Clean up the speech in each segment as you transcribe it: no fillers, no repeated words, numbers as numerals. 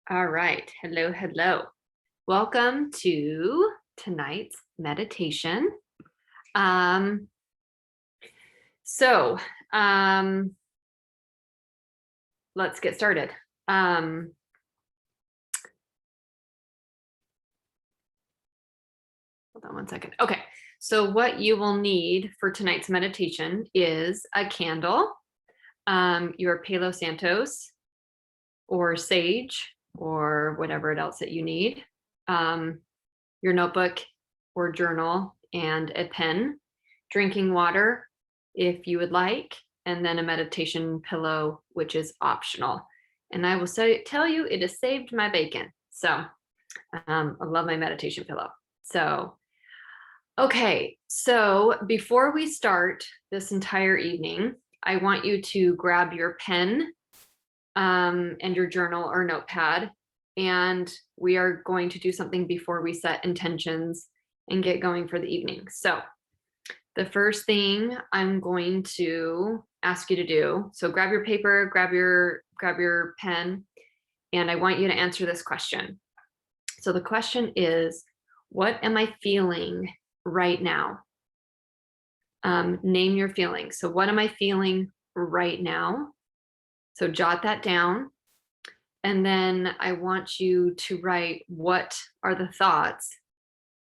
All right. Hello, hello. Welcome to tonight's meditation. Um, so um, let's get started. Hold on one second. Okay. So what you will need for tonight's meditation is a candle, your Palo Santos or sage or whatever else that you need, your notebook or journal and a pen, drinking water if you would like, and then a meditation pillow, which is optional. And I will tell you, it has saved my bacon. So I love my meditation pillow. So, okay. So before we start this entire evening, I want you to grab your pen and your journal or notepad. And we are going to do something before we set intentions and get going for the evening. So the first thing I'm going to ask you to do, so grab your paper, grab your pen, and I want you to answer this question. So the question is, what am I feeling right now? Name your feelings. So what am I feeling right now? So jot that down. And then I want you to write, what are the thoughts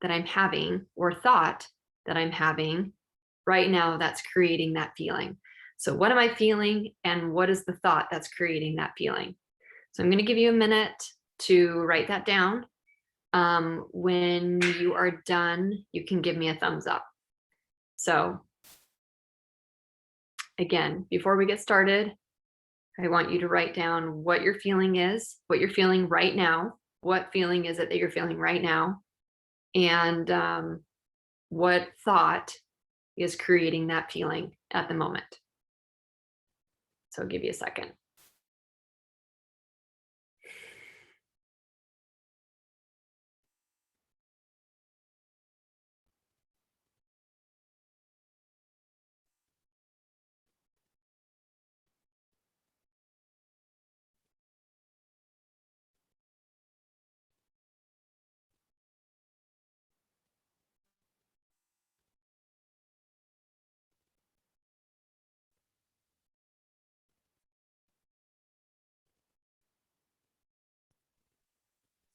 that I'm having or thought that I'm having right now that's creating that feeling? So what am I feeling and what is the thought that's creating that feeling? So I'm going to give you a minute to write that down. When you are done, you can give me a thumbs up. So again, before we get started, I want you to write down what your feeling is, what you're feeling right now. What feeling is it that you're feeling right now? And what thought is creating that feeling at the moment? So I'll give you a second.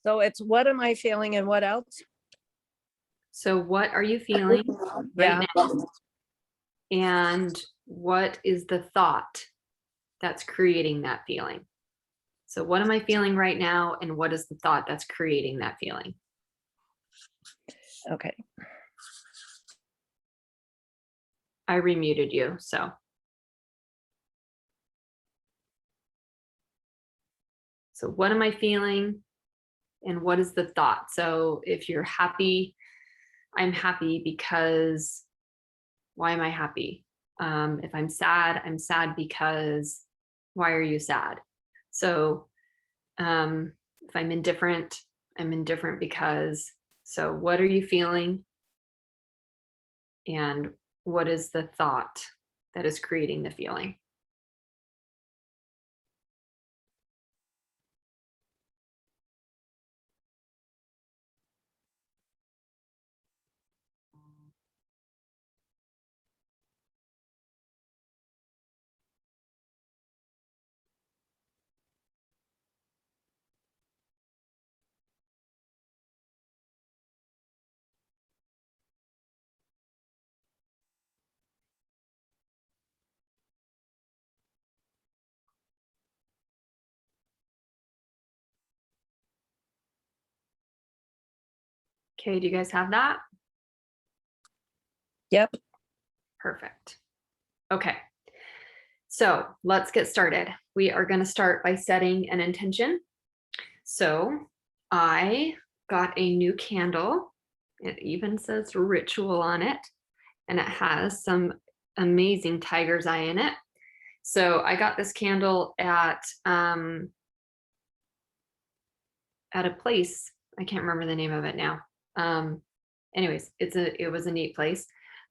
So it's what am I feeling and what else? So what are you feeling right now? And what is the thought that's creating that feeling? So what am I feeling right now? And what is the thought that's creating that feeling? Okay. I remuted you, so. So what am I feeling? And what is the thought? So if you're happy, I'm happy because, why am I happy? If I'm sad because, why are you sad? So if I'm indifferent because, so what are you feeling? And what is the thought that is creating the feeling? Okay, do you guys have that? Yep. Perfect. Okay, so let's get started. We are going to start by setting an intention. So I got a new candle. It even says ritual on it, and it has some amazing tiger's eye in it. So I got this candle at a place. I can't remember the name of it now. Anyways, it was a neat place.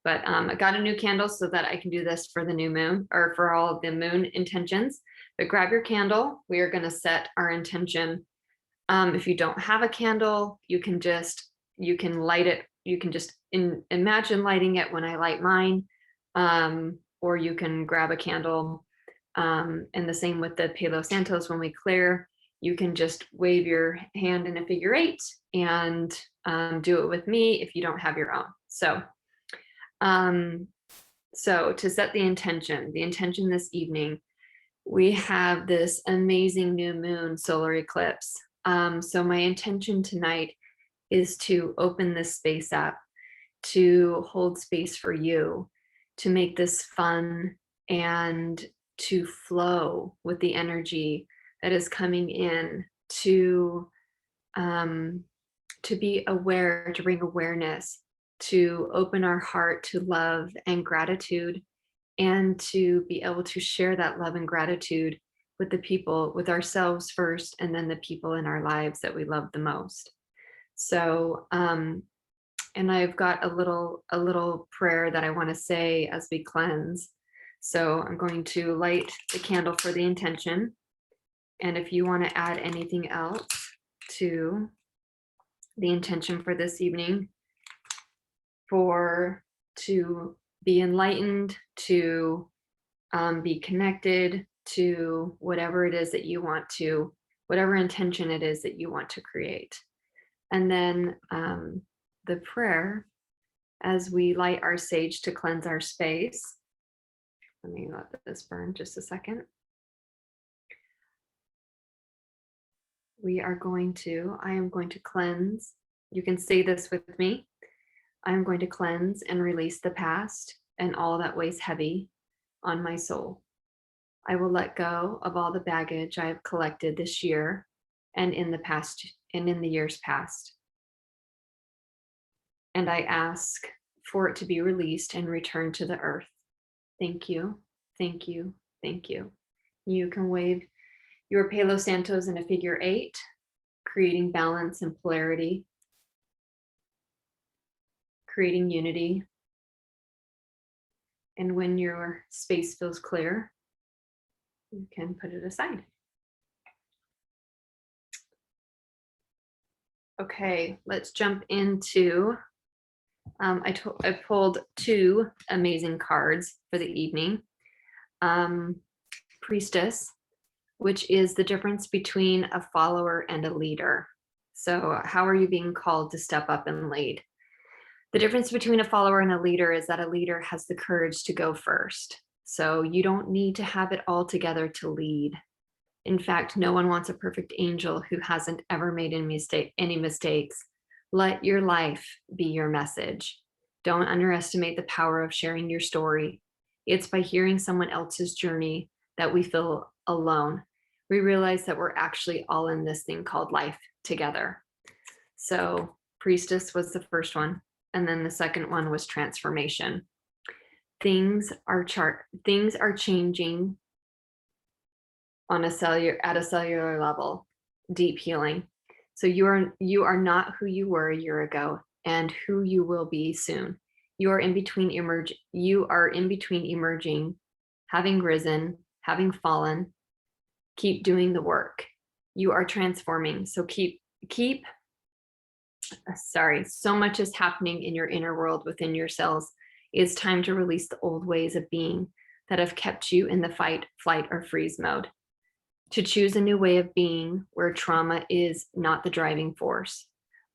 But I got a new candle so that I can do this for the new moon or for all of the moon intentions. But grab your candle. We are going to set our intention If you don't have a candle, you can light it. You can just imagine lighting it when I light mine, or you can grab a candle. And the same with the Palo Santos. When we clear, you can just wave your hand in a figure 8 and do it with me if you don't have your own. So to set the intention this evening, we have this amazing new moon solar eclipse. So my intention tonight is to open this space up, to hold space for you, to make this fun, and to flow with the energy that is coming in, to be aware, to bring awareness, to open our heart to love and gratitude, and to be able to share that love and gratitude with the people, with ourselves first, and then the people in our lives that we love the most. So, and I've got a little prayer that I want to say as we cleanse. So I'm going to light the candle for the intention. And if you want to add anything else to the intention for this evening, to be enlightened, to be connected to whatever it is that you want to, whatever intention it is that you want to create. And then the prayer, as we light our sage to cleanse our space. Let me let this burn just a second. I am going to cleanse. You can say this with me. I am going to cleanse and release the past and all that weighs heavy on my soul. I will let go of all the baggage I have collected this year and in the years past. And I ask for it to be released and returned to the earth. Thank you, thank you, thank you. You can wave your Palo Santos in a figure 8, creating balance and polarity, creating unity. And when your space feels clear, you can put it aside. Okay, let's jump into, I pulled 2 amazing cards for the evening. Priestess, which is the difference between a follower and a leader. So how are you being called to step up and lead? The difference between a follower and a leader is that a leader has the courage to go first. So you don't need to have it all together to lead. In fact, no one wants a perfect angel who hasn't ever made any mistakes. Let your life be your message. Don't underestimate the power of sharing your story. It's by hearing someone else's journey that we feel alone. We realize that we're actually all in this thing called life together. So Priestess was the first one. And then the second one was transformation. Things are changing at a cellular level, deep healing. So you are not who you were a year ago and who you will be soon. You are in between emerging, having risen, having fallen. Keep doing the work. You are transforming. So so much is happening in your inner world within your cells. It's time to release the old ways of being that have kept you in the fight, flight, or freeze mode. To choose a new way of being where trauma is not the driving force.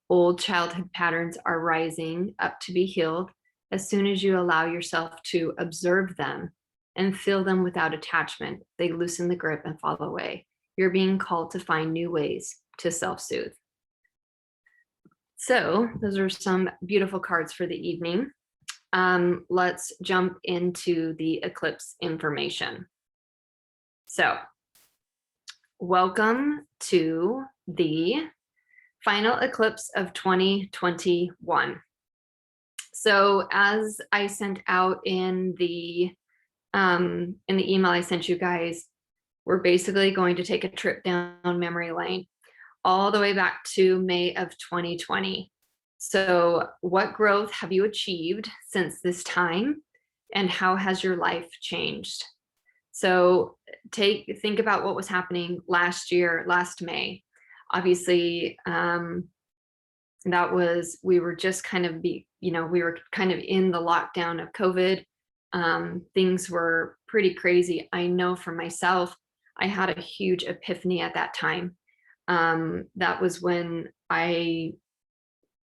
Old childhood patterns are rising up to be healed as soon as you allow yourself to observe them and feel them without attachment. They loosen the grip and fall away. You're being called to find new ways to self-soothe. So those are some beautiful cards for the evening. Let's jump into the eclipse information. So welcome to the final eclipse of 2021. So as I sent out in the email I sent you guys, we're basically going to take a trip down memory lane all the way back to May of 2020. So what growth have you achieved since this time, and how has your life changed? So think about what was happening last year, last May. Obviously, we were just kind of we were kind of in the lockdown of COVID. Things were pretty crazy. I know for myself, I had a huge epiphany at that time. That was when I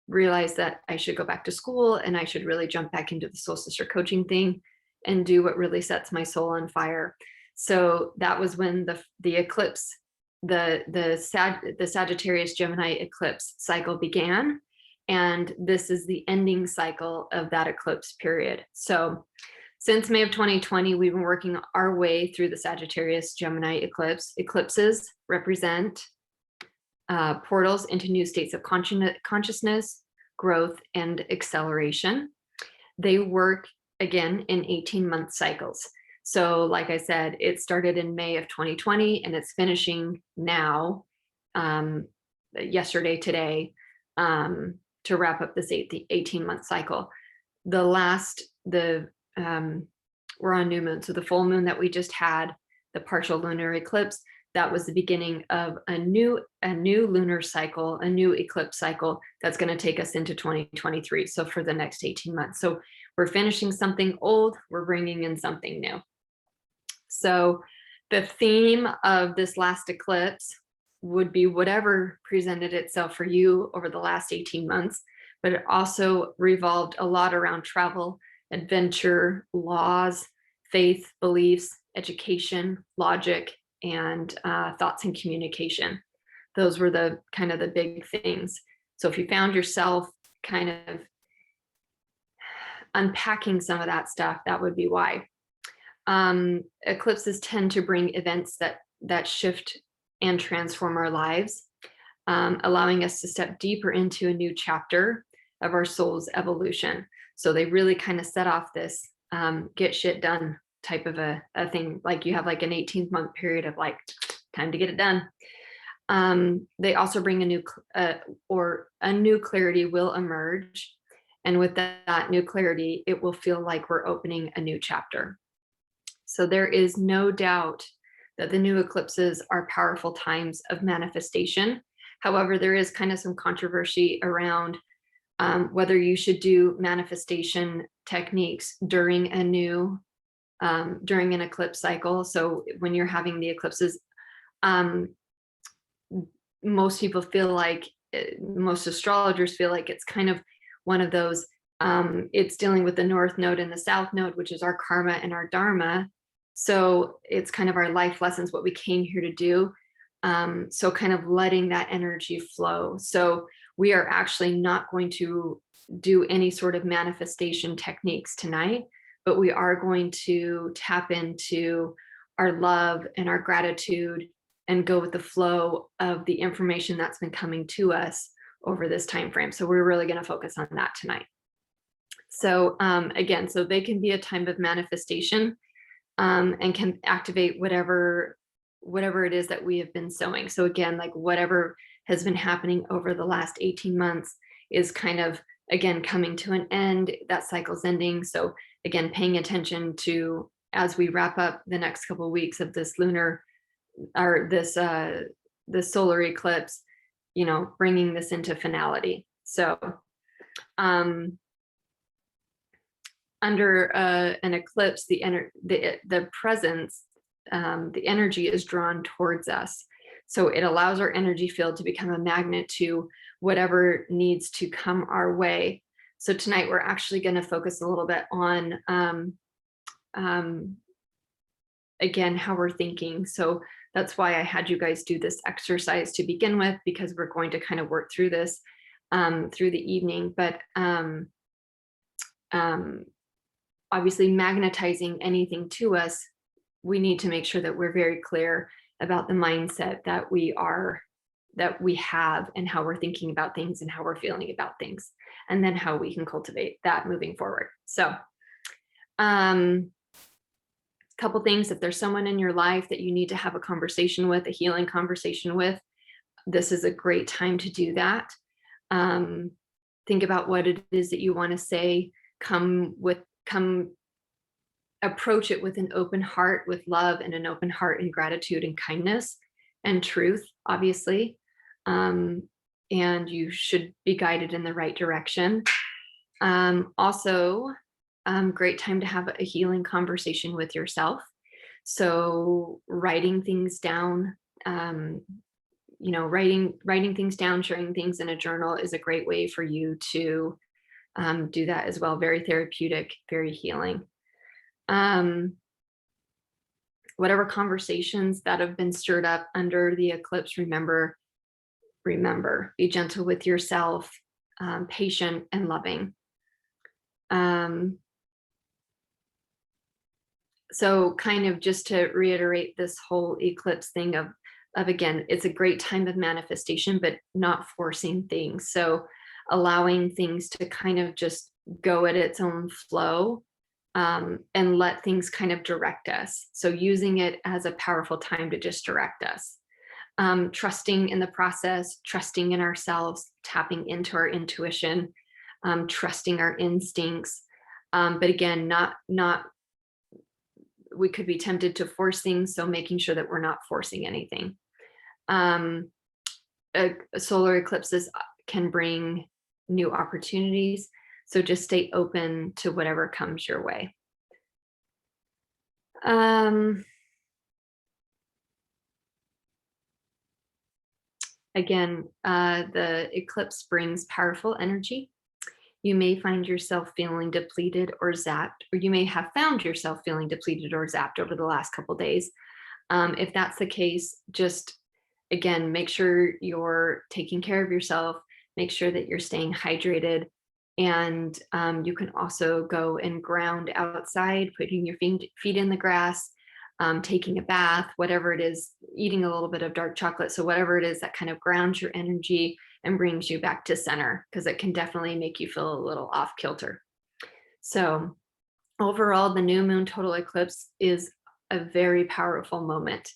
realized that I should go back to school and I should really jump back into the soul sister coaching thing and do what really sets my soul on fire. So that was when the eclipse, the Sagittarius Gemini eclipse cycle began. And this is the ending cycle of that eclipse period. So since May of 2020, we've been working our way through the Sagittarius Gemini eclipse. Eclipses represent portals into new states of consciousness, growth, and acceleration. They work again in 18-month cycles. So like I said, it started in May of 2020 and it's finishing now, yesterday, today, to wrap up this 18-month cycle. We're on new moon. So the full moon that we just had, the partial lunar eclipse, that was the beginning of a new lunar cycle, a new eclipse cycle that's going to take us into 2023. So for the next 18 months. So we're finishing something old, we're bringing in something new. So the theme of this last eclipse would be whatever presented itself for you over the last 18 months, but it also revolved a lot around travel, adventure, laws, faith, beliefs, education, logic, and thoughts and communication. Those were the kind of the big things. So if you found yourself kind of unpacking some of that stuff, that would be why. Eclipses tend to bring events that shift and transform our lives, allowing us to step deeper into a new chapter of our soul's evolution. So they really kind of set off this get shit done type of a thing. Like you have like an 18-month period of like time to get it done. They also bring a new clarity will emerge. And with that new clarity, it will feel like we're opening a new chapter. So there is no doubt that the new eclipses are powerful times of manifestation. However, there is kind of some controversy around whether you should do manifestation techniques during an eclipse cycle. So when you're having the eclipses, most people feel like, most astrologers feel like it's kind of one of those, it's dealing with the North Node and the South Node, which is our karma and our dharma. So it's kind of our life lessons, what we came here to do. So kind of letting that energy flow. So we are actually not going to do any sort of manifestation techniques tonight, but we are going to tap into our love and our gratitude and go with the flow of the information that's been coming to us over this time frame. So we're really going to focus on that tonight. So again, so they can be a time of manifestation, and can activate whatever it is that we have been sowing. So again, like whatever has been happening over the last 18 months is kind of, again, coming to an end. That cycle's ending. So again, paying attention to, as we wrap up the next couple of weeks of this lunar, or this solar eclipse, bringing this into finality. So under an eclipse, the presence, the energy is drawn towards us. So it allows our energy field to become a magnet to whatever needs to come our way. So tonight we're actually going to focus a little bit on, again, how we're thinking. So that's why I had you guys do this exercise to begin with, because we're going to kind of work through this through the evening. But obviously magnetizing anything to us, we need to make sure that we're very clear about the mindset that we have and how we're thinking about things and how we're feeling about things, and then how we can cultivate that moving forward. So couple things: if there's someone in your life that you need to have a conversation with, a healing conversation with, this is a great time to do that. Think about what it is that you want to say. Approach it with an open heart, with love and an open heart and gratitude and kindness and truth, obviously. and you should be guided in the right direction. Also, great time to have a healing conversation with yourself. So writing things down, writing things down, sharing things in a journal is a great way for you to do that as well. Very therapeutic, very healing. Whatever conversations that have been stirred up under the eclipse, remember, be gentle with yourself, patient and loving. So kind of just to reiterate this whole eclipse thing of again, it's a great time of manifestation, but not forcing things. So allowing things to kind of just go at its own flow, and let things kind of direct us. So using it as a powerful time to just direct us. Trusting in the process, trusting in ourselves, tapping into our intuition, trusting our instincts. But again, not we could be tempted to force things, so making sure that we're not forcing anything. Solar eclipses can bring new opportunities, so just stay open to whatever comes your way. Again, the eclipse brings powerful energy. You may find yourself feeling depleted or zapped, or you may have found yourself feeling depleted or zapped over the last couple of days. If that's the case, just again, make sure you're taking care of yourself, make sure that you're staying hydrated. And you can also go and ground outside, putting your feet in the grass, taking a bath, whatever it is, eating a little bit of dark chocolate. So whatever it is that kind of grounds your energy and brings you back to center, because it can definitely make you feel a little off kilter. So overall, the new moon total eclipse is a very powerful moment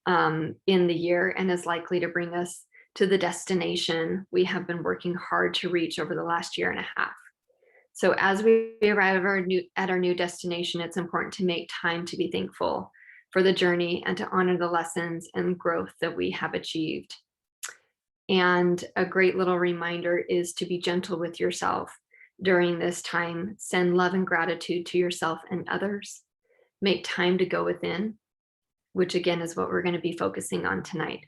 in the year, and is likely to bring us to the destination we have been working hard to reach over the last year and a half. So as we arrive at our new destination, it's important to make time to be thankful for the journey and to honor the lessons and growth that we have achieved. And a great little reminder is to be gentle with yourself during this time. Send love and gratitude to yourself and others. Make time to go within, which again is what we're going to be focusing on tonight.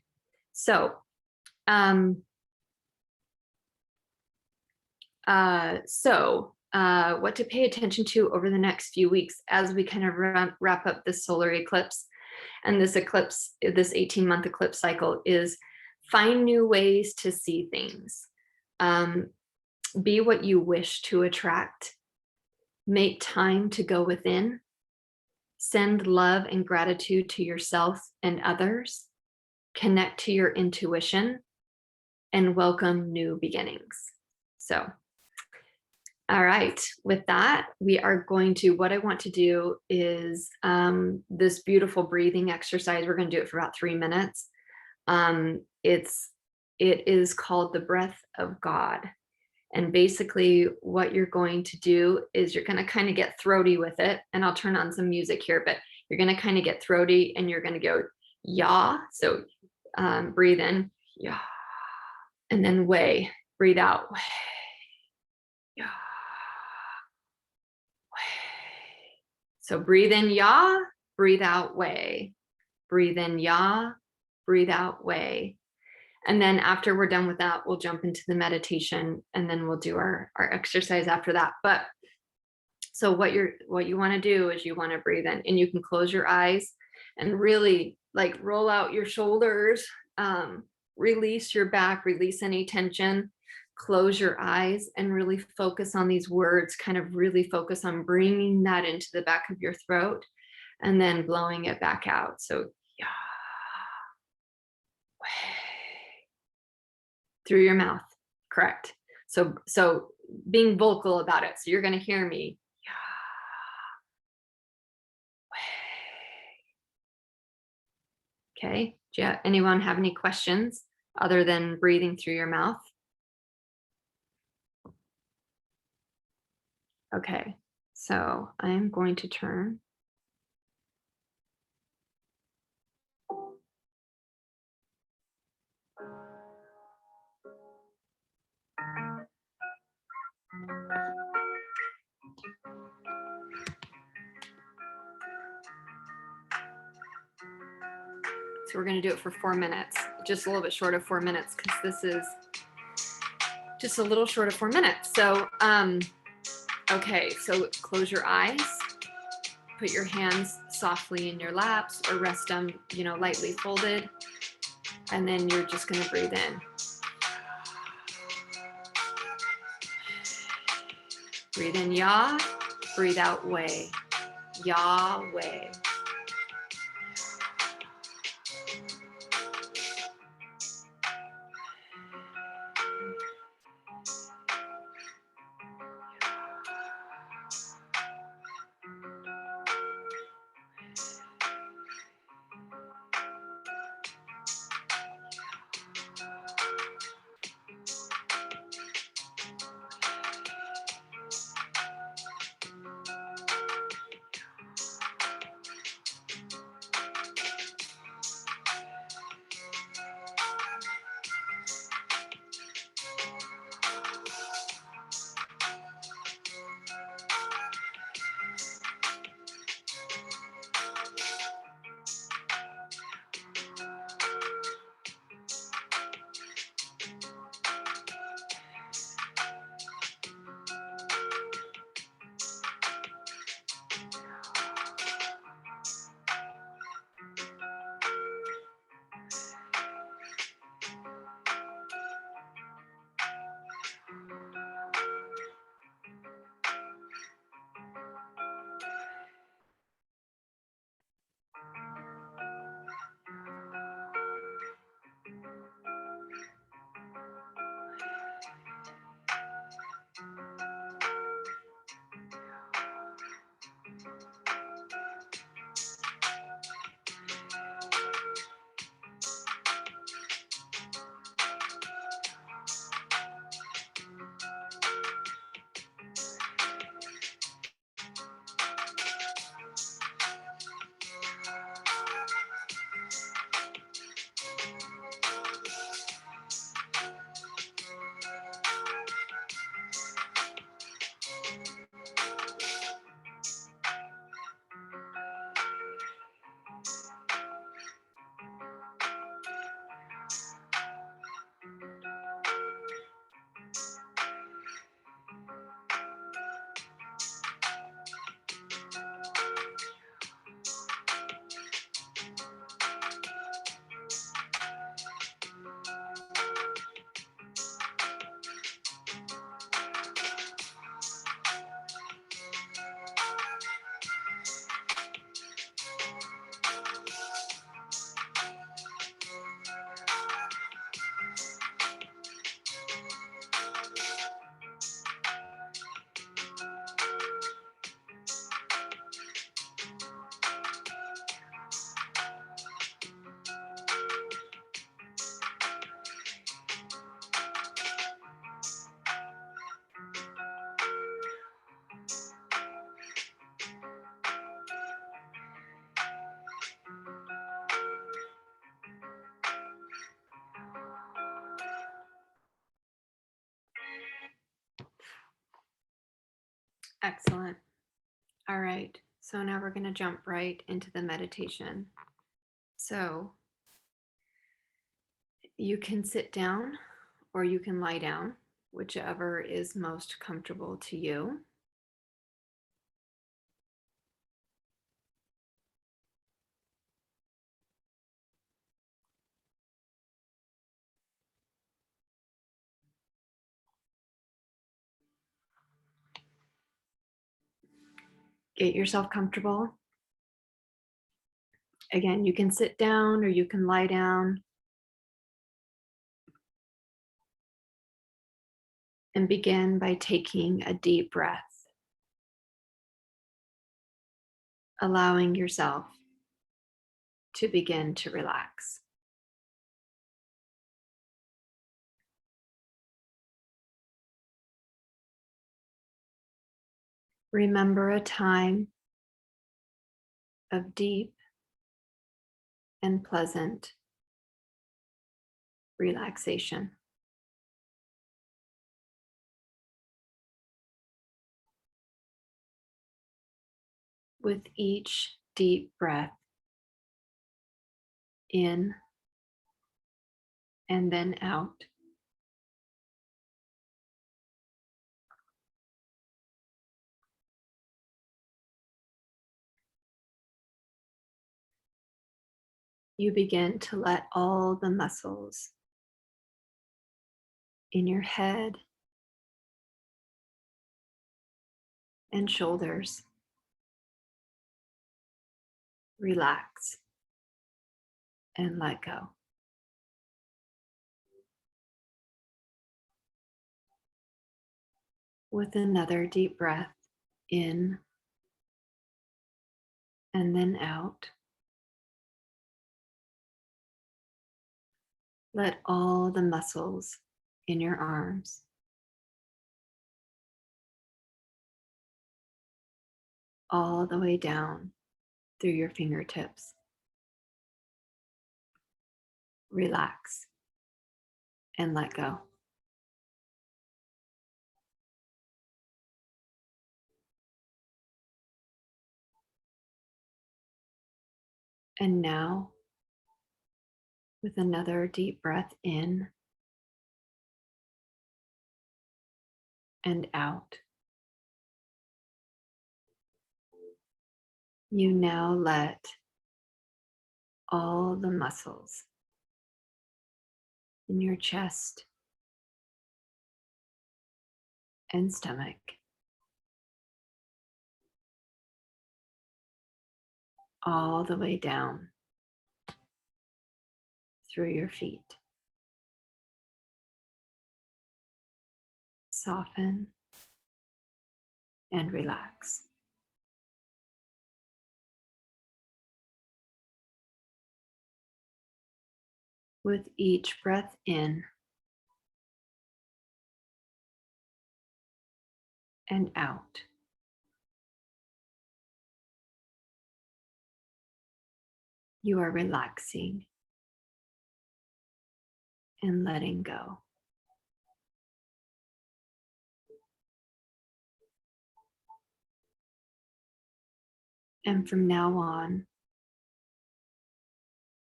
So, what to pay attention to over the next few weeks as we kind of wrap up this solar eclipse. And this eclipse, this 18-month eclipse cycle, is find new ways to see things. Be what you wish to attract. Make time to go within. Send love and gratitude to yourself and others. Connect to your intuition and welcome new beginnings. So, all right, with that, we are going to, what I want to do is this beautiful breathing exercise. We're going to do it for about 3 minutes. It is called the breath of God. And basically what you're going to do is you're going to kind of get throaty with it. And I'll turn on some music here, but you're going to kind of get throaty and you're going to go, yah. So breathe in, yah. And then way, breathe out, way, yah, way. So breathe in, yah, breathe out, way. Breathe in, yah, breathe out, way. And then after we're done with that, we'll jump into the meditation and then we'll do our exercise after that. But so what you want to do is you want to breathe in, and you can close your eyes and really like roll out your shoulders, release your back, release any tension, close your eyes and really focus on these words, kind of really focus on bringing that into the back of your throat and then blowing it back out. So yeah. Through your mouth, correct. So being vocal about it. So you're going to hear me. Okay. Anyone have any questions other than breathing through your mouth? Okay. So I'm going to turn. So we're going to do it for 4 minutes, just a little bit short of 4 minutes, because this is just a little short of 4 minutes. So, okay, so close your eyes, put your hands softly in your laps or rest them, lightly folded. And then you're just going to breathe in. Breathe in Yah, breathe out Way. Yahweh. Excellent. All right. So now we're going to jump right into the meditation. So you can sit down or you can lie down, whichever is most comfortable to you. Get yourself comfortable. Again, you can sit down or you can lie down. And begin by taking a deep breath, allowing yourself to begin to relax. Remember a time of deep and pleasant relaxation. With each deep breath, in and then out. You begin to let all the muscles in your head and shoulders relax and let go. With another deep breath in and then out, let all the muscles in your arms, all the way down through your fingertips, relax and let go. And now, with another deep breath in and out, you now let all the muscles in your chest and stomach all the way down through your feet soften and relax. With each breath in and out, you are relaxing and letting go. And from now on,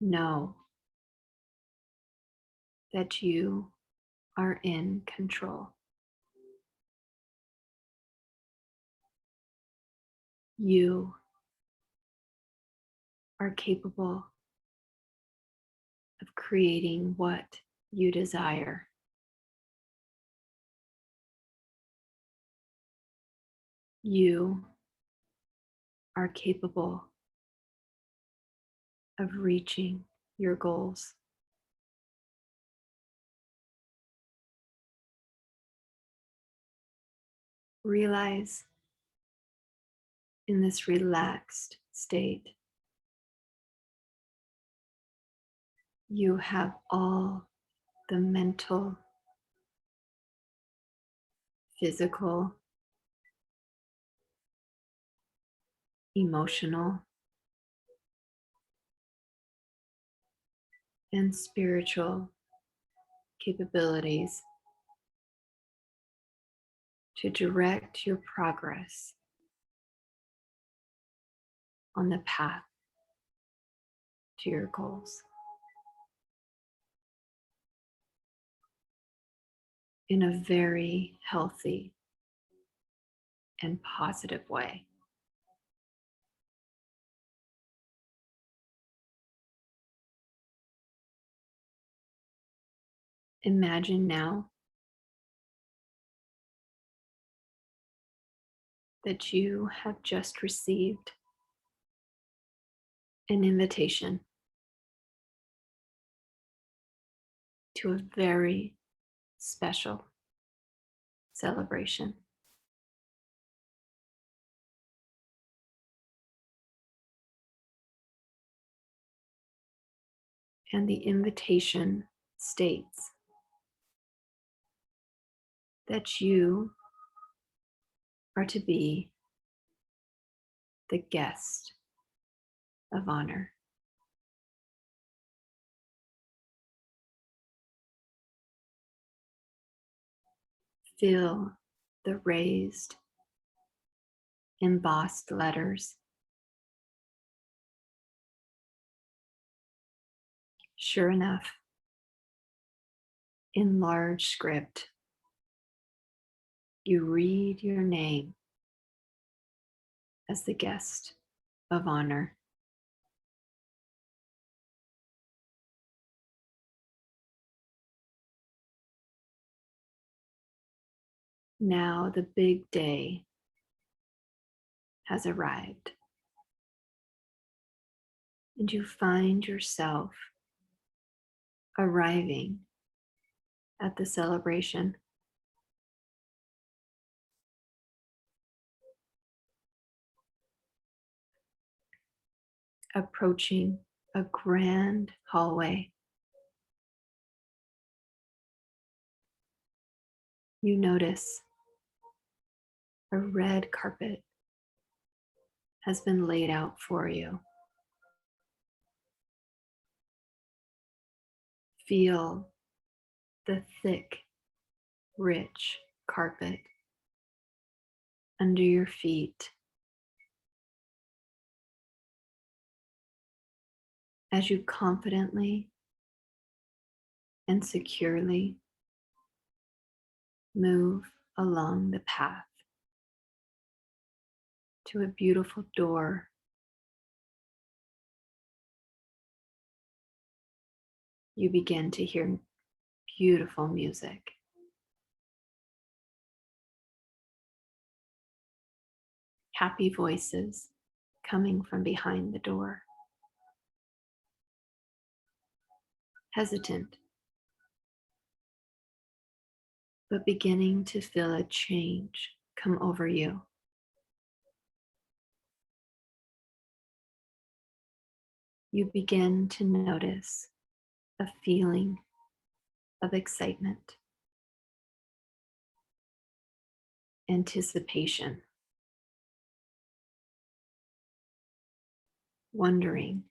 know that you are in control. You are capable of creating what you desire. You are capable of reaching your goals. Realize in this relaxed state, you have all the mental, physical, emotional, and spiritual capabilities to direct your progress on the path to your goals in a very healthy and positive way. Imagine now that you have just received an invitation to a very special celebration. And the invitation states that you are to be the guest of honor. Feel the raised, embossed letters Sure enough, in large script, you read your name as the guest of honor. Now the big day has arrived, and you find yourself arriving at the celebration. Approaching a grand hallway. You notice a red carpet has been laid out for you. Feel the thick, rich carpet under your feet as you confidently and securely move along the path to a beautiful door. You begin to hear beautiful music. Happy voices coming from behind the door. Hesitant, but beginning to feel a change come over you. You begin to notice a feeling of excitement, anticipation, wondering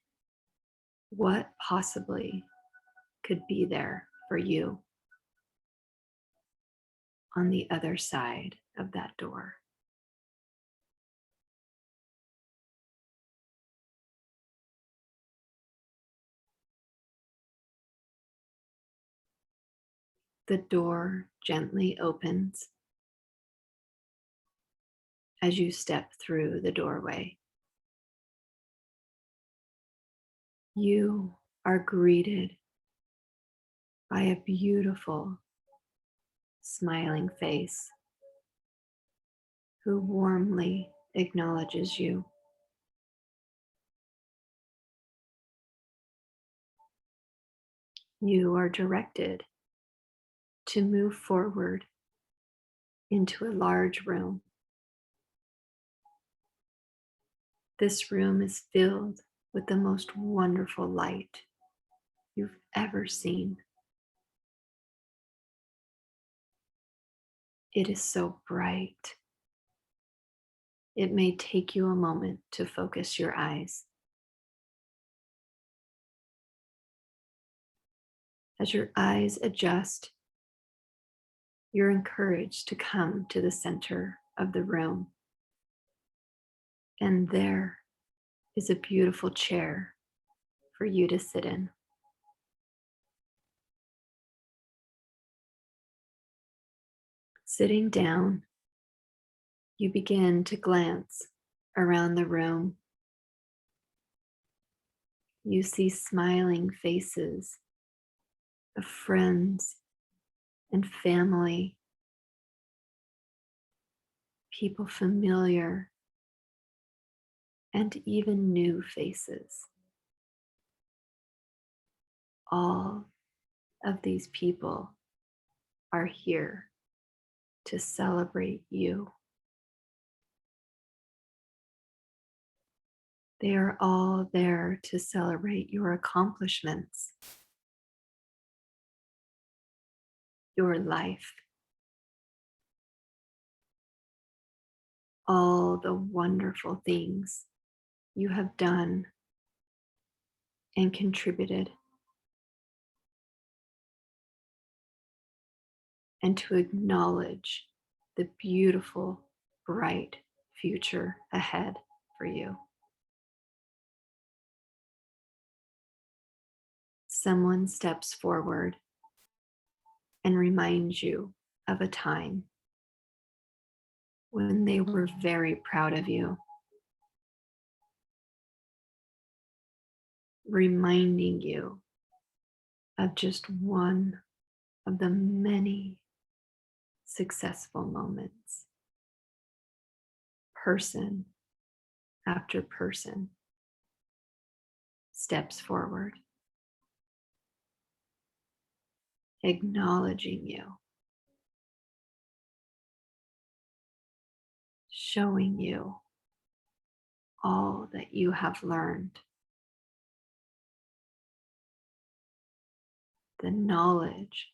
what possibly could be there for you on the other side of that door. The door gently opens as you step through the doorway. You are greeted by a beautiful, smiling face who warmly acknowledges you. You are directed to move forward into a large room. This room is filled with the most wonderful light you've ever seen. It is so bright. It may take you a moment to focus your eyes. As your eyes adjust, you're encouraged to come to the center of the room. And there is a beautiful chair for you to sit in. Sitting down, you begin to glance around the room. You see smiling faces of friends and family, people familiar and even new faces. All of these people are here to celebrate you. They are all there to celebrate your accomplishments, your life, all the wonderful things you have done and contributed, and to acknowledge the beautiful, bright future ahead for you. someone steps forward and reminds you of a time when they were very proud of you, reminding you of just one of the many successful moments, person after person steps forward, acknowledging you, showing you all that you have learned, the knowledge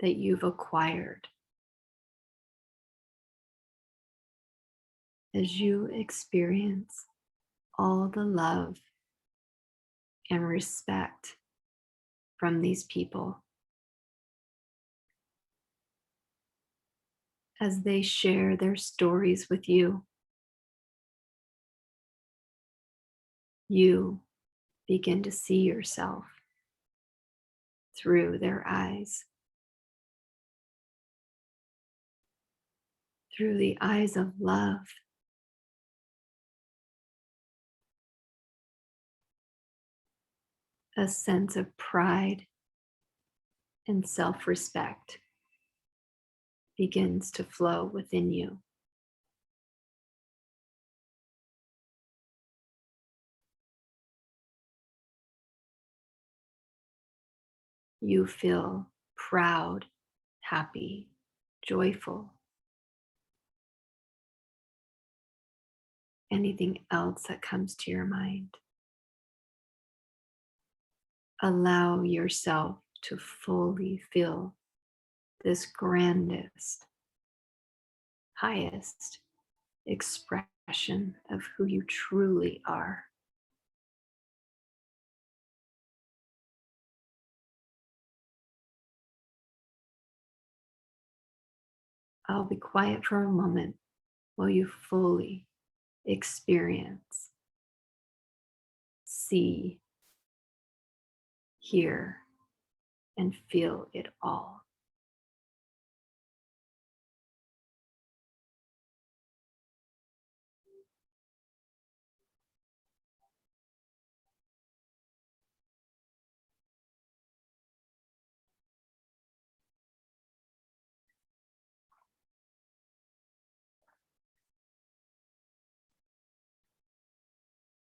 that you've acquired as you experience all the love and respect from these people as they share their stories with you. You begin to see yourself through their eyes, through the eyes of love, a sense of pride and self-respect begins to flow within you. You feel proud, happy, joyful. Anything else that comes to your mind. Allow yourself to fully feel this grandest, highest expression of who you truly are. I'll be quiet for a moment while you fully experience, see, hear, and feel it all.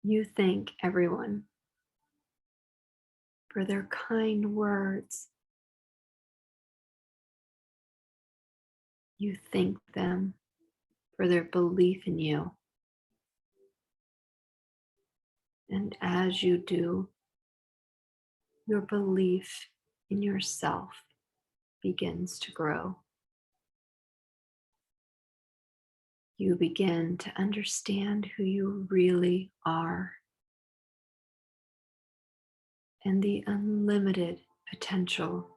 You thank everyone for their kind words. You thank them for their belief in you. And as you do, your belief in yourself begins to grow. You begin to understand who you really are and the unlimited potential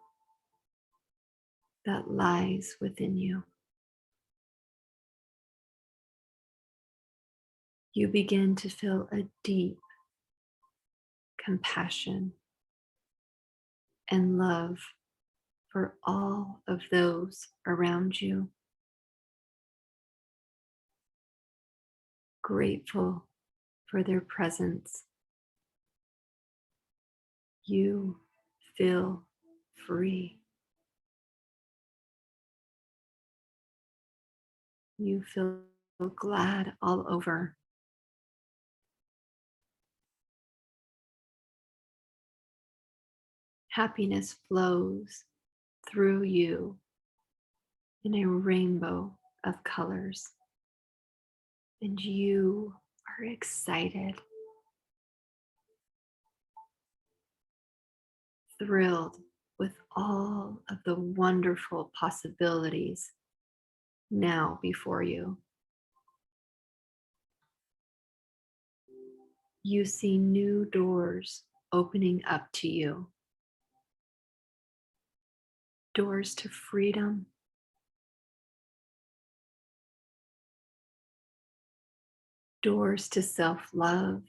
that lies within you. You begin to feel a deep compassion and love for all of those around you. Grateful for their presence. You feel free. You feel glad all over. Happiness flows through you in a rainbow of colors. And you are excited, thrilled with all of the wonderful possibilities now before you. You see new doors opening up to you. Doors to freedom, doors to self-love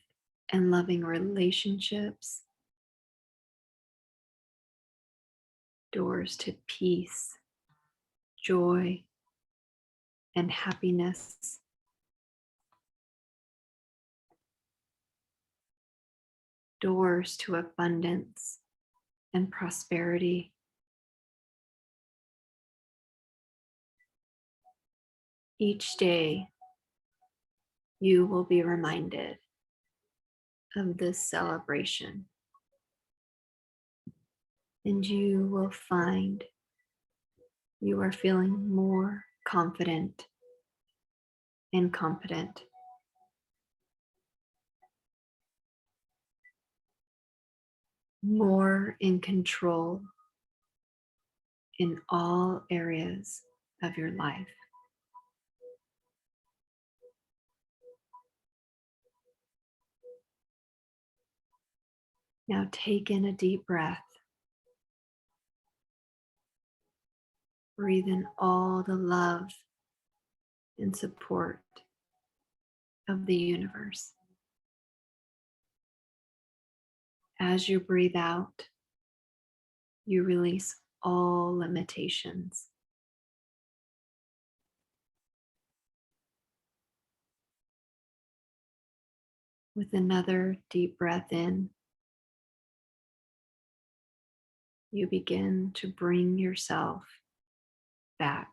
and loving relationships, doors to peace, joy, and happiness. Doors to abundance and prosperity. Each day, you will be reminded of this celebration, and you will find you are feeling more confident and competent. More in control in all areas of your life. Now take in a deep breath. Breathe in all the love and support of the universe. As you breathe out, you release all limitations. With another deep breath in, you begin to bring yourself back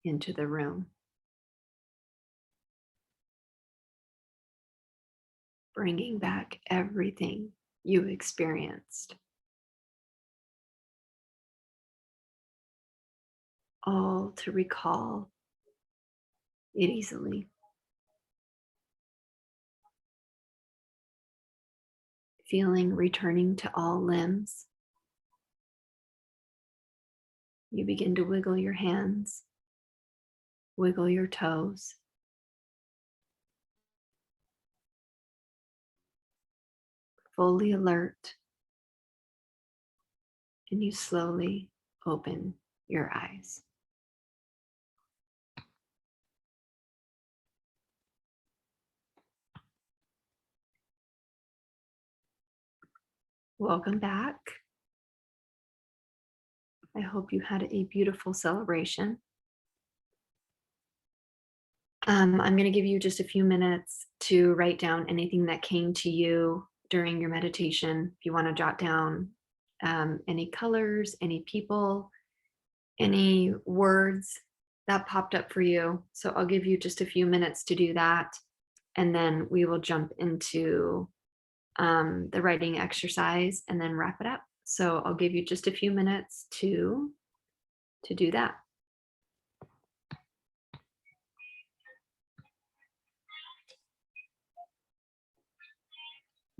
into the room. Bringing back everything you experienced. All to recall it easily. Feeling returning to all limbs. You begin to wiggle your hands, wiggle your toes. Fully alert, and you slowly open your eyes. Welcome back. I hope you had a beautiful celebration. I'm going to give you just a few minutes to write down anything that came to you during your meditation. If you want to jot down any colors, any people, any words that popped up for you. So I'll give you just a few minutes to do that. And then we will jump into the writing exercise and then wrap it up. So I'll give you just a few minutes to do that.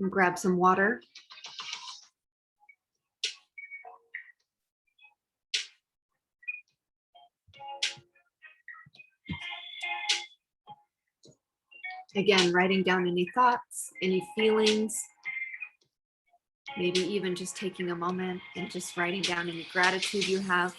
And grab some water. Again, writing down any thoughts, any feelings, maybe even just taking a moment and just writing down any gratitude you have.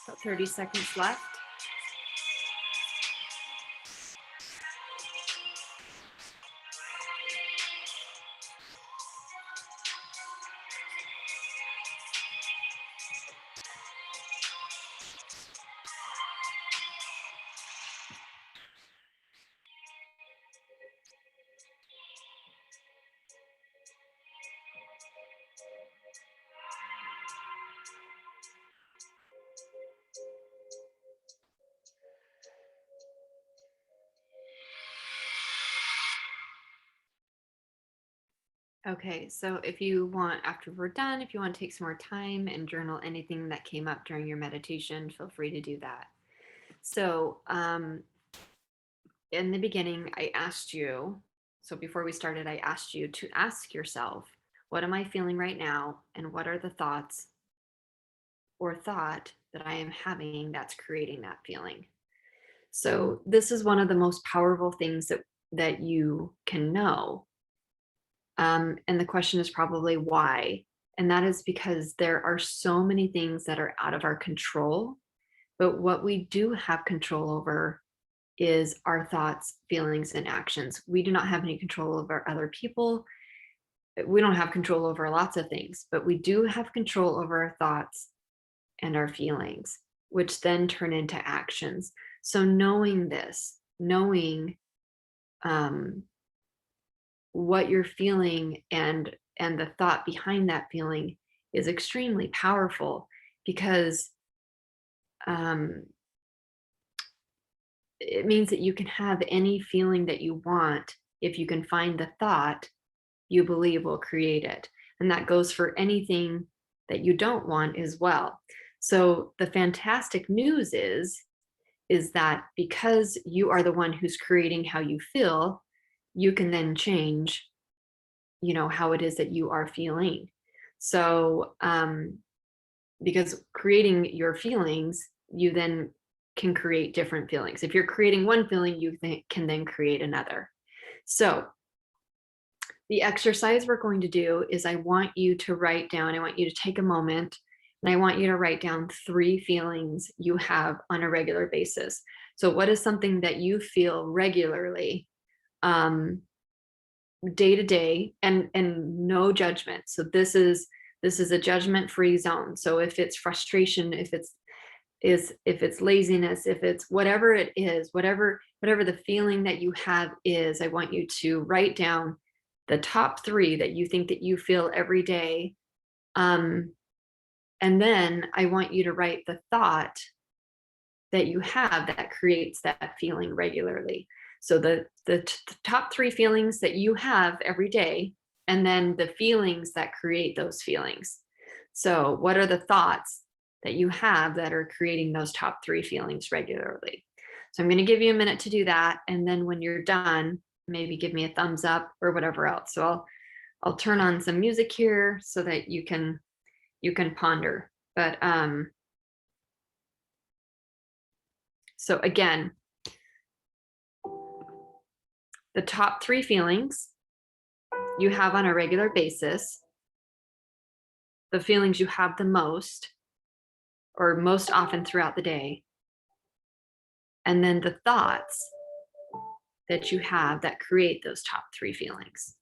About 30 seconds left. Okay, so if you want, after we're done, if you want to take some more time and journal anything that came up during your meditation, feel free to do that. So in the beginning, I asked you, so before we started, I asked you to ask yourself, what am I feeling right now? And what are the thoughts or thought that I am having that's creating that feeling? So this is one of the most powerful things that you can know. And the question is probably why. And that is because there are so many things that are out of our control. But what we do have control over is our thoughts, feelings, and actions. We do not have any control over other people. We don't have control over lots of things, but we do have control over our thoughts and our feelings, which then turn into actions. So knowing this, knowing what you're feeling and the thought behind that feeling is extremely powerful because um, it means that you can have any feeling that you want if you can find the thought you believe will create it. And that goes for anything that you don't want as well. So the fantastic news is that because you are the one who's creating how you feel, you can then change, how it is that you are feeling. So because creating your feelings, you then can create different feelings. If you're creating one feeling, you can then create another. So the exercise we're going to do is I want you to write down, I want you to take a moment and I want you to write down 3 feelings you have on a regular basis. So what is something that you feel regularly, day to day, and no judgment. So this is a judgment-free zone. So if it's frustration, if it's laziness, if it's whatever it is, whatever the feeling that you have is, I want you to write down the top 3 that you think that you feel every day. And then I want you to write the thought that you have that creates that feeling regularly. So the top 3 feelings that you have every day, and then the feelings that create those feelings. So what are the thoughts that you have that are creating those top 3 feelings regularly? So I'm going to give you a minute to do that, and then when you're done, maybe give me a thumbs up or whatever else. So I'll turn on some music here so that you can ponder. But so again, the top 3 feelings you have on a regular basis, the feelings you have the most or most often throughout the day, and then the thoughts that you have that create those top 3 feelings.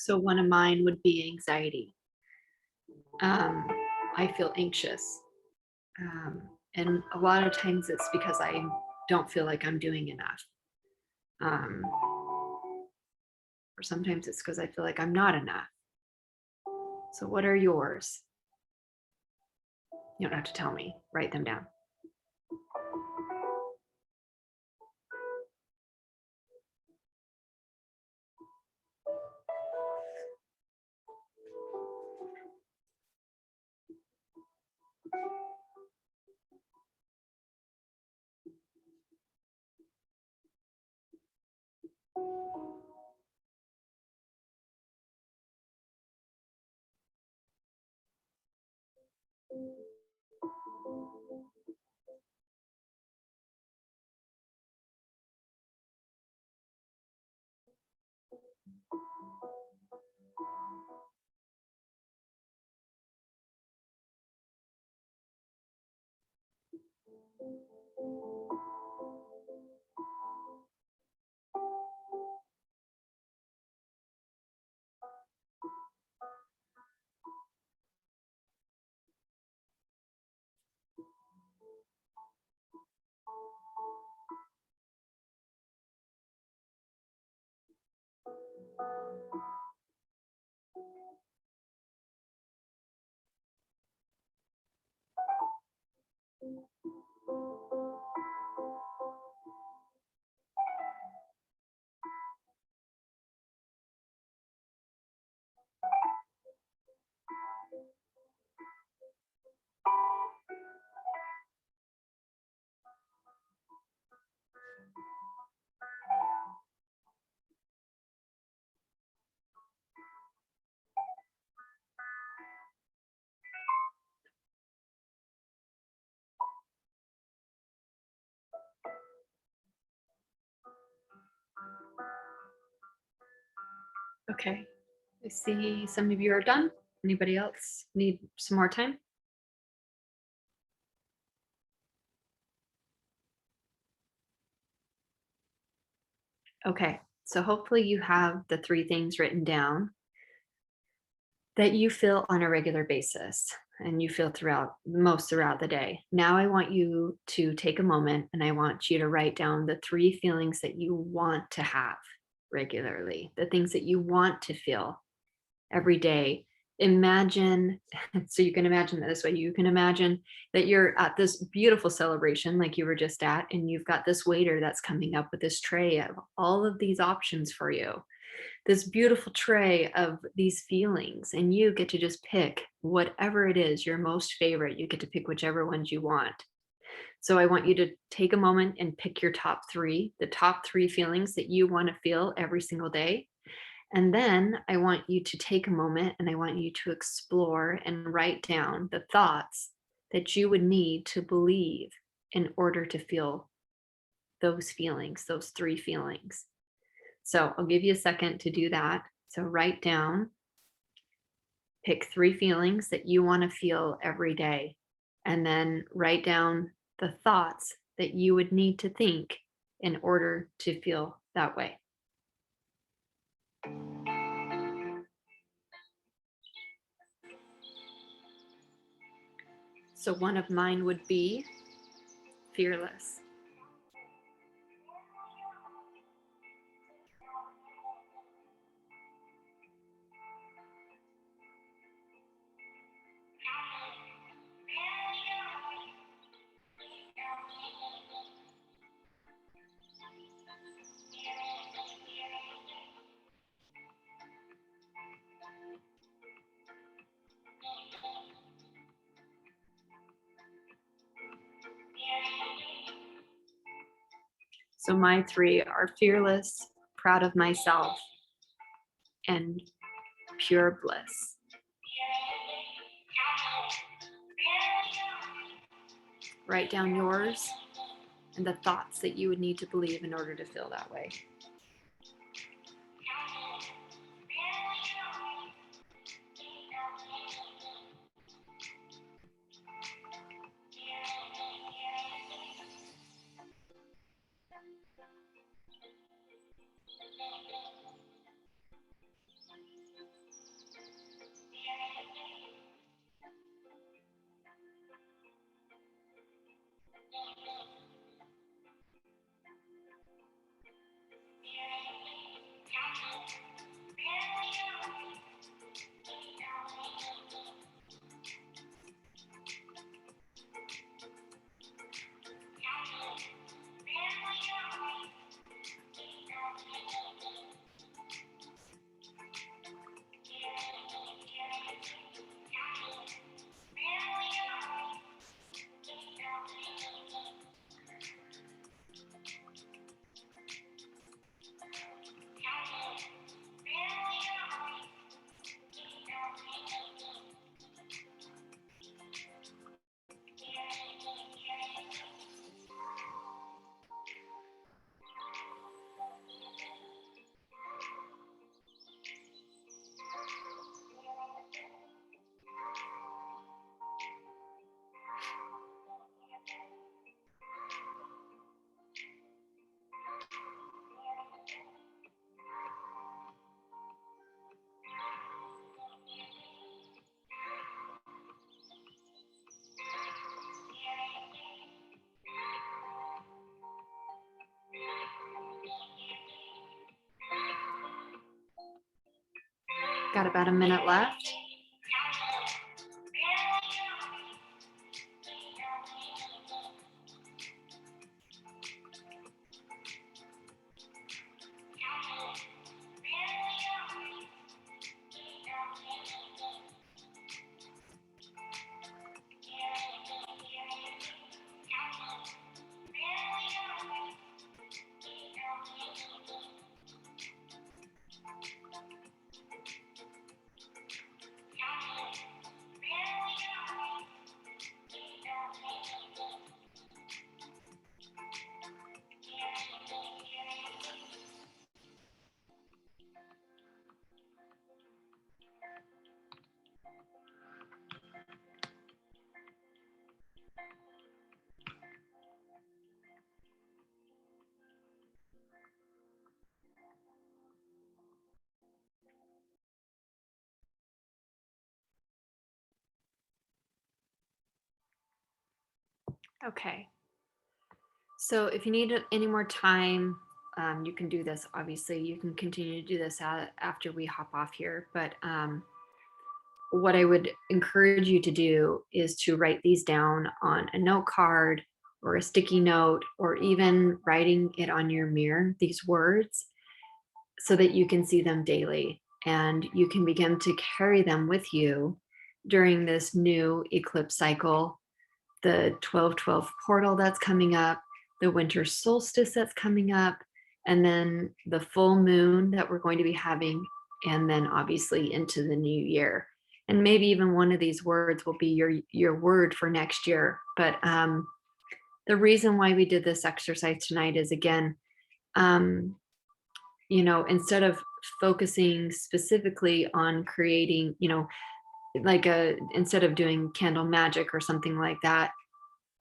So one of mine would be anxiety. I feel anxious. And a lot of times it's because I don't feel like I'm doing enough. Um, or sometimes it's because I feel like I'm not enough. So what are yours? You don't have to tell me, write them down. Okay, I see some of you are done. Anybody else need some more time? Okay, so hopefully you have the 3 things written down that you feel on a regular basis and you feel throughout the day. Now I want you to take a moment and I want you to write down the 3 feelings that you want to have regularly, the things that you want to feel every day. Imagine, so you can imagine it this way. You can imagine that you're at this beautiful celebration like you were just at, and you've got this waiter that's coming up with this tray of all of these options for you, this beautiful tray of these feelings, and you get to just pick whatever it is your most favorite. You get to pick whichever ones you want. So I want you to take a moment and pick your top 3, the top 3 feelings that you want to feel every single day. And then I want you to take a moment and I want you to explore and write down the thoughts that you would need to believe in order to feel those feelings, those 3 feelings. So I'll give you a second to do that. So write down, pick 3 feelings that you want to feel every day, and then write down the thoughts that you would need to think in order to feel that way. So one of mine would be fearless. So my 3 are fearless, proud of myself, and pure bliss. Write down yours and the thoughts that you would need to believe in order to feel that way. Got about a minute left. Okay. So if you need any more time, you can do this. Obviously, you can continue to do this after we hop off here. But what I would encourage you to do is to write these down on a note card or a sticky note, or even writing it on your mirror, these words, so that you can see them daily and you can begin to carry them with you during this new eclipse cycle, the 12/12 portal that's coming up, the winter solstice that's coming up, and then the full moon that we're going to be having, and then obviously into the new year. And maybe even one of these words will be your word for next year. But the reason why we did this exercise tonight is, again, instead of focusing specifically on creating, instead of doing candle magic or something like that,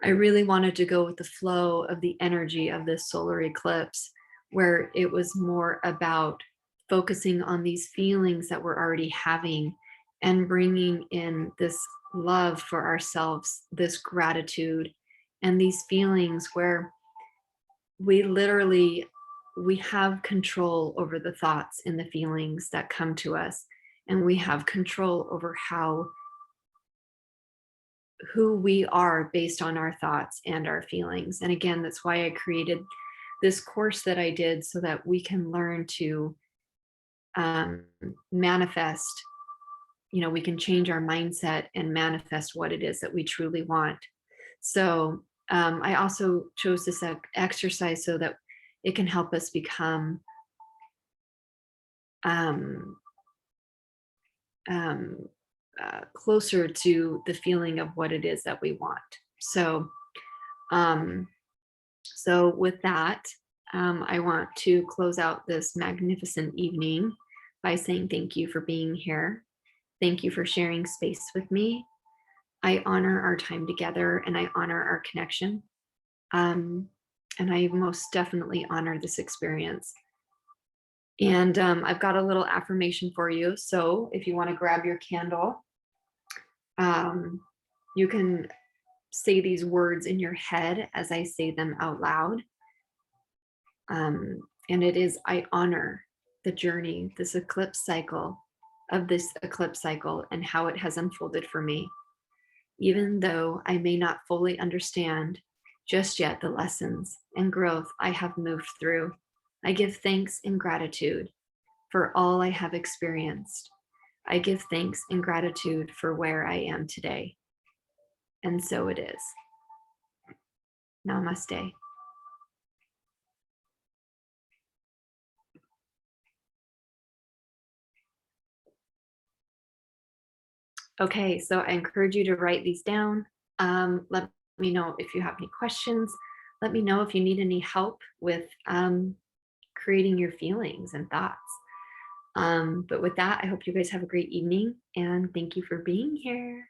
I really wanted to go with the flow of the energy of this solar eclipse, where it was more about focusing on these feelings that we're already having and bringing in this love for ourselves, this gratitude, and these feelings where we have control over the thoughts and the feelings that come to us, and we have control over who we are based on our thoughts and our feelings. And again, that's why I created this course that I did, so that we can learn to manifest. We can change our mindset and manifest what it is that we truly want. So I also chose this exercise so that it can help us become closer to the feeling of what it is that we want. So with that, I want to close out this magnificent evening by saying thank you for being here. Thank you for sharing space with me. I honor our time together, and I honor our connection. And I most definitely honor this experience. And I've got a little affirmation for you. So if you want to grab your candle, you can say these words in your head as I say them out loud. And it is, I honor the journey, this eclipse cycle and how it has unfolded for me. Even though I may not fully understand just yet the lessons and growth I have moved through, I give thanks and gratitude for all I have experienced. I give thanks and gratitude for where I am today. And so it is. Namaste. Okay, so I encourage you to write these down. Let me know if you have any questions. Let me know if you need any help with creating your feelings and thoughts. But with that, I hope you guys have a great evening and thank you for being here.